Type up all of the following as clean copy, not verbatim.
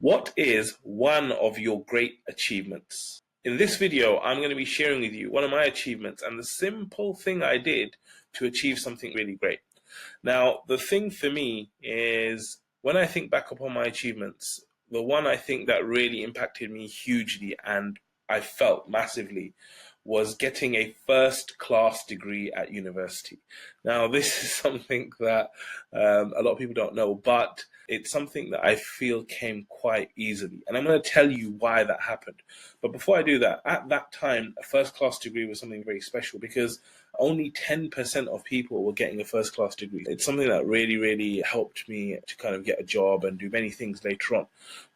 What is one of your great achievements? In this video, I'm going to be sharing with you one of my achievements and the simple thing I did to achieve something really great. Now, the thing for me is when I think back upon my achievements, the one I think that really impacted me hugely and I felt massively was getting a first class degree at university. Now, this is something that a lot of people don't know, but it's something that I feel came quite easily. And I'm going to tell you why that happened. But before I do that, at that time, a first class degree was something very special because only 10% of people were getting a first class degree. It's something that really, really helped me to kind of get a job and do many things later on.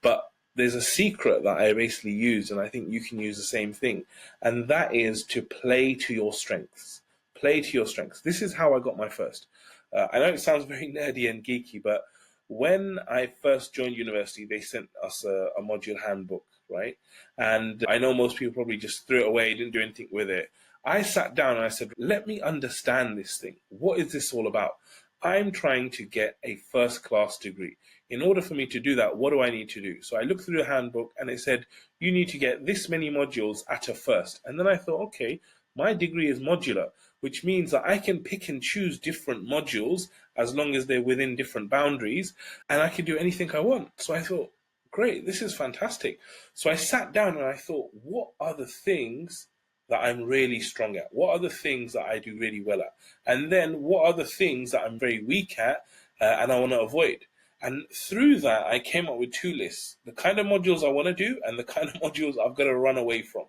But there's a secret that I basically use, and I think you can use the same thing, and that is to play to your strengths. Play to your strengths. This is how I got my first. I know it sounds very nerdy and geeky, but when I first joined university, they sent us a module handbook, right? And I know most people probably just threw it away, didn't do anything with it. I sat down and I said, let me understand this thing. What is this all about? I'm trying to get a first class degree. In order for me to do that, what do I need to do? So I looked through the handbook and it said, you need to get this many modules at a first. And then I thought, okay, my degree is modular, which means that I can pick and choose different modules as long as they're within different boundaries, and I can do anything I want. So I thought, great, this is fantastic. So I sat down and I thought, what are the things that I'm really strong at? What are the things that I do really well at? And then what are the things that I'm very weak at and I want to avoid? And through that, I came up with two lists: the kind of modules I want to do and the kind of modules I've got to run away from.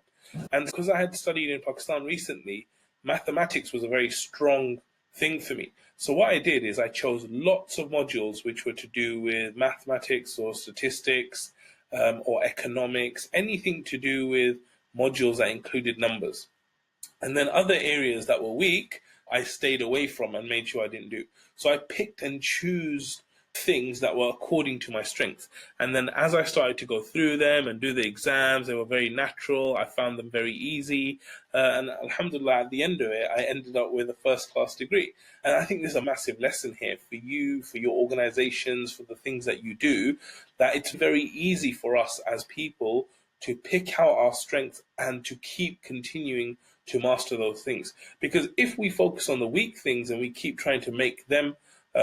And because I had studied in Pakistan recently, mathematics was a very strong thing for me. So what I did is I chose lots of modules which were to do with mathematics or statistics or economics, anything to do with modules that included numbers. And then other areas that were weak, I stayed away from and made sure I didn't do. So I picked and chose things that were according to my strength. And then as I started to go through them and do the exams, they were very natural. I found them very easy. And alhamdulillah, at the end of it, I ended up with a first class degree. And I think there's a massive lesson here for you, for your organizations, for the things that you do, that it's very easy for us as people to pick out our strengths and to keep continuing to master those things. Because if we focus on the weak things and we keep trying to make them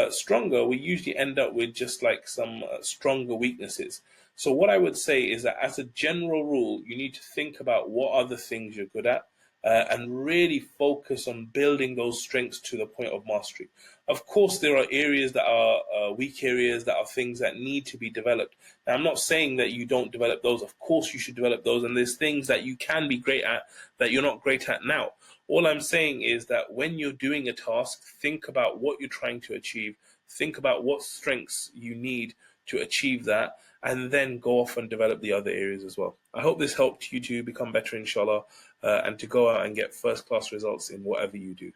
stronger, we usually end up with just like some stronger weaknesses. So what I would say is that as a general rule, you need to think about what are the things you're good at and really focus on building those strengths to the point of mastery. Of course, there are areas that are weak areas, that are things that need to be developed. Now, I'm not saying that you don't develop those. Of course, you should develop those. And there's things that you can be great at that you're not great at now. All I'm saying is that when you're doing a task, think about what you're trying to achieve. Think about what strengths you need to achieve that, and then go off and develop the other areas as well. I hope this helped you to become better, inshallah, and to go out and get first class results in whatever you do.